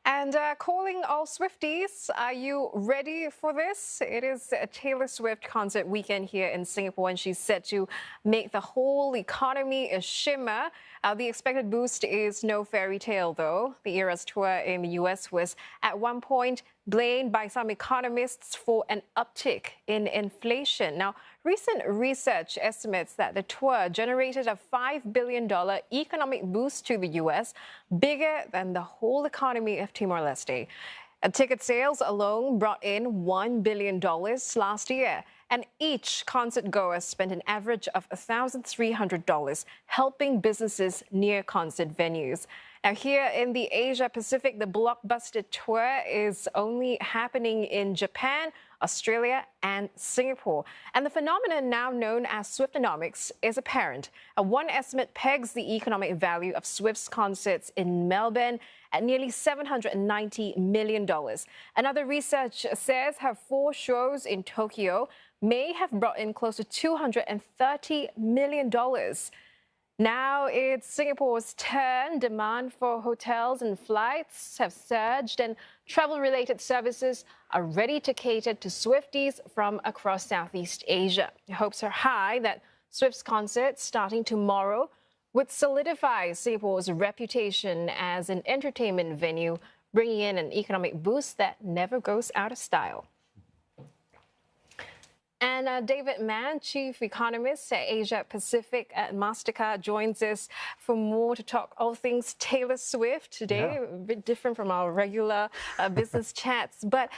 And calling all Swifties, are you ready for this? It is a Taylor Swift concert weekend here in Singapore, and she's set to make the whole economy a shimmer. The expected boost is no fairy tale, though. The Eras tour in the US was at one point blamed by some economists for an uptick in inflation. Now, recent research estimates that the tour generated a $5 billion economic boost to the US, bigger than the whole economy of Timor-Leste. Ticket sales alone brought in $1 billion last year, and each concert goer spent an average of $1,300 helping businesses near concert venues. Now, here in the Asia Pacific, the blockbuster tour is only happening in Japan, Australia, and Singapore. And the phenomenon now known as Swiftonomics is apparent. One estimate pegs the economic value of Swift's concerts in Melbourne at nearly $790 million. Another research says her 4 shows in Tokyo may have brought in close to $230 million. Now it's Singapore's turn. Demand for hotels and flights have surged, and travel-related services are ready to cater to Swifties from across Southeast Asia. Hopes are high that Swift's concert starting tomorrow would solidify Singapore's reputation as an entertainment venue, bringing in an economic boost that never goes out of style. And David Mann, Chief Economist at Asia Pacific at Mastercard, joins us for more to talk all things Taylor Swift today. A bit different from our regular business chats. But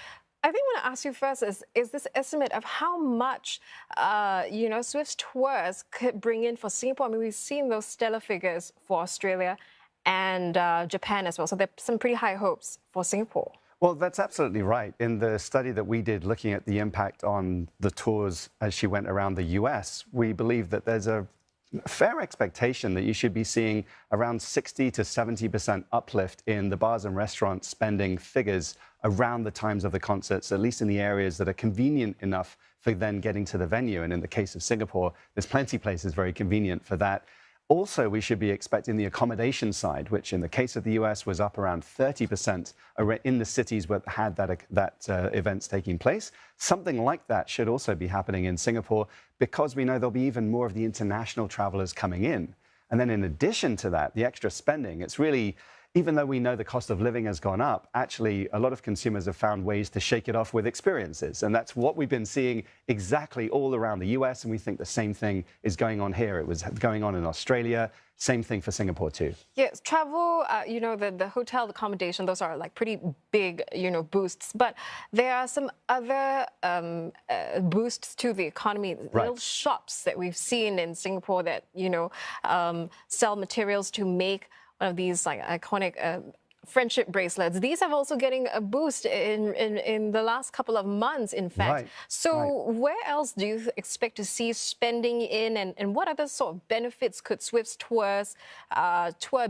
I think I want to ask you first is this estimate of how much, Swift's tours could bring in for Singapore. I mean, we've seen those stellar figures for Australia and Japan as well. So there are some pretty high hopes for Singapore. Well, that's absolutely right. In the study that we did looking at the impact on the tours as she went around the US, we believe that there's a fair expectation that you should be seeing around 60 to 70% uplift in the bars and restaurant spending figures around the times of the concerts, at least in the areas that are convenient enough for then getting to the venue. And in the case of Singapore, there's plenty of places very convenient for that. Also, we should be expecting the accommodation side, which in the case of the US was up around 30% in the cities where had that events taking place. Something like that should also be happening in Singapore because we know there'll be even more of the international travelers coming in. And then in addition to that, the extra spending, it's really, even though we know the cost of living has gone up, actually a lot of consumers have found ways to shake it off with experiences. And that's what we've been seeing exactly all around the US. And we think the same thing is going on here. It was going on in Australia. Same thing for Singapore too. Yes, travel, the hotel accommodation, those are like pretty big, boosts. But there are some other boosts to the economy, little shops that we've seen in Singapore that, sell materials to make one of these like iconic friendship bracelets. These have also getting a boost in the last couple of months, in fact. So where else do you expect to see spending in, and what other sort of benefits could Swift's tour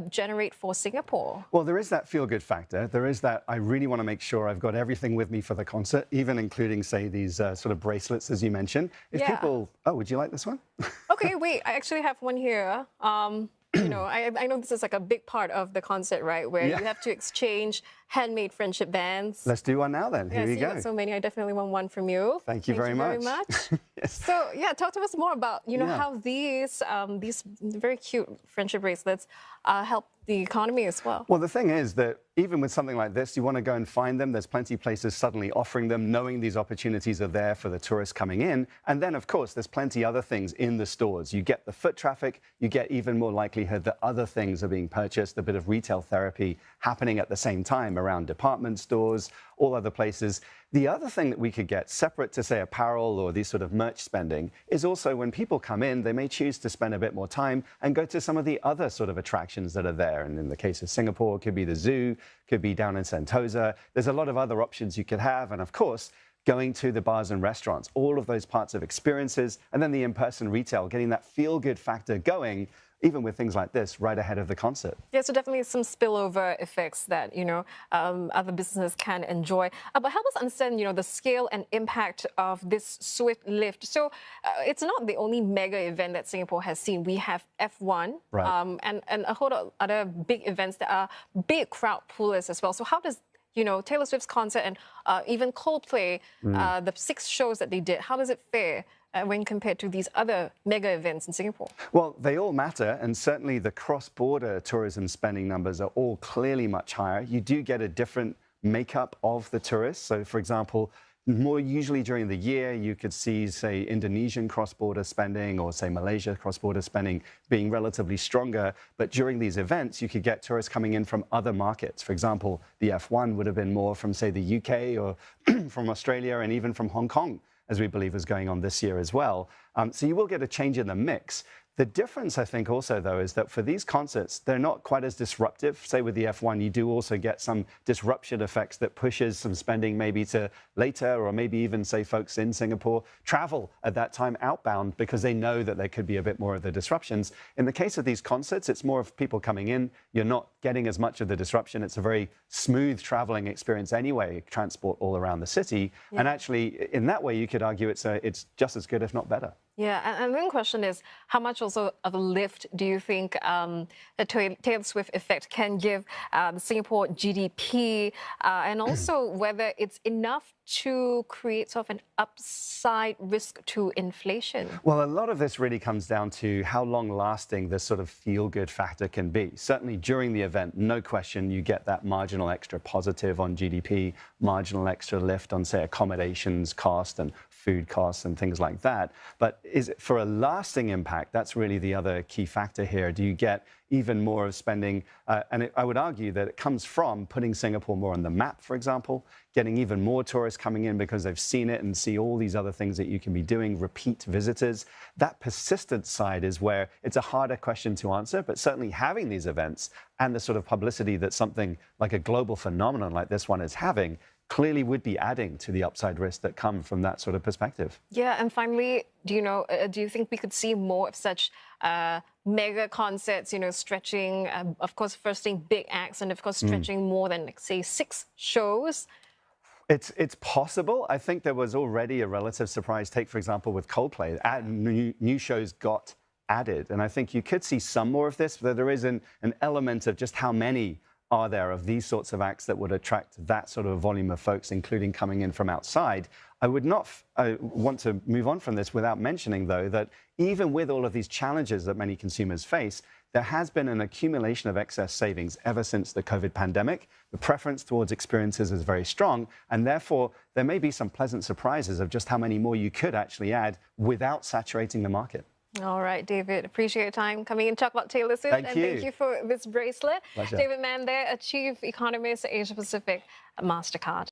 generate for Singapore? Well, there is that feel-good factor. There is that I really want to make sure I've got everything with me for the concert, even including, say, these sort of bracelets, as you mentioned. If people... Oh, would you like this one? Okay, wait, I actually have one here. I know this is like a big part of the concert, right? Where you have to exchange handmade friendship bands. Let's do one now then. Here we go. So many. I definitely want one from you. Thank you very much. Yes. So talk to us more about how these very cute friendship bracelets help the economy as well. Well, the thing is that even with something like this, you want to go and find them. There's plenty of places suddenly offering them, knowing these opportunities are there for the tourists coming in. And then, of course, there's plenty other things in the stores. You get the foot traffic, you get even more likelihood that other things are being purchased, a bit of retail therapy happening at the same time around department stores, all other places. The other thing that we could get, separate to, say, apparel or these sort of merch spending, is also when people come in, they may choose to spend a bit more time and go to some of the other sort of attractions that are there. And in the case of Singapore, it could be the zoo, could be down in Sentosa. There's a lot of other options you could have. And of course, going to the bars and restaurants, all of those parts of experiences, and then the in-person retail, getting that feel-good factor going even with things like this, right ahead of the concert. Yeah, so definitely some spillover effects that, other businesses can enjoy. But help us understand, the scale and impact of this Swift lift. So it's not the only mega event that Singapore has seen. We have F1 Right. and a whole lot of other big events that are big crowd pullers as well. So how does Taylor Swift's concert and even Coldplay, the 6 shows that they did, how does it fare when compared to these other mega events in Singapore? Well, they all matter, and certainly the cross-border tourism spending numbers are all clearly much higher. You do get a different makeup of the tourists. So, for example, more usually during the year, you could see, say, Indonesian cross-border spending or, say, Malaysia cross-border spending being relatively stronger. But during these events, you could get tourists coming in from other markets. For example, the F1 would have been more from, say, the UK or from Australia and even from Hong Kong, as we believe is going on this year as well. So you will get a change in the mix. The difference, I think, also, though, is that for these concerts, they're not quite as disruptive. Say with the F1, you do also get some disruption effects that pushes some spending maybe to later, or maybe even, say, folks in Singapore travel at that time outbound because they know that there could be a bit more of the disruptions. In the case of these concerts, it's more of people coming in. You're not getting as much of the disruption. It's a very smooth traveling experience anyway, transport all around the city. Yeah. And actually, in that way, you could argue it's just as good, if not better. Yeah, and then the question is, how much also of a lift do you think the Taylor Swift effect can give the Singapore GDP, and also whether it's enough to create sort of an upside risk to inflation? Well, a lot of this really comes down to how long-lasting this sort of feel-good factor can be. Certainly during the event, no question, you get that marginal extra positive on GDP, marginal extra lift on, say, accommodations cost and food costs and things like that. But is it for a lasting impact? That's really the other key factor here. Do you get even more of spending? I would argue that it comes from putting Singapore more on the map, for example, getting even more tourists coming in because they've seen it and see all these other things that you can be doing, repeat visitors. That persistent side is where it's a harder question to answer, but certainly having these events and the sort of publicity that something like a global phenomenon like this one is having clearly would be adding to the upside risk that come from that sort of perspective. Yeah, and finally, do you think we could see more of such mega concerts, stretching, of course, first thing, big acts, and of course, stretching more than, like, say, 6 shows? It's possible. I think there was already a relative surprise. Take, for example, with Coldplay, new shows got added. And I think you could see some more of this, but there is an element of just how many are there of these sorts of acts that would attract that sort of volume of folks, including coming in from outside. I would not want to move on from this without mentioning, though, that even with all of these challenges that many consumers face, there has been an accumulation of excess savings ever since the COVID pandemic. The preference towards experiences is very strong, and therefore there may be some pleasant surprises of just how many more you could actually add without saturating the market. All right, David, appreciate your time coming in to talk about Taylor Swift. Thank you. Thank you for this bracelet. Pleasure. David Mann there, a Chief Economist at Asia Pacific at MasterCard.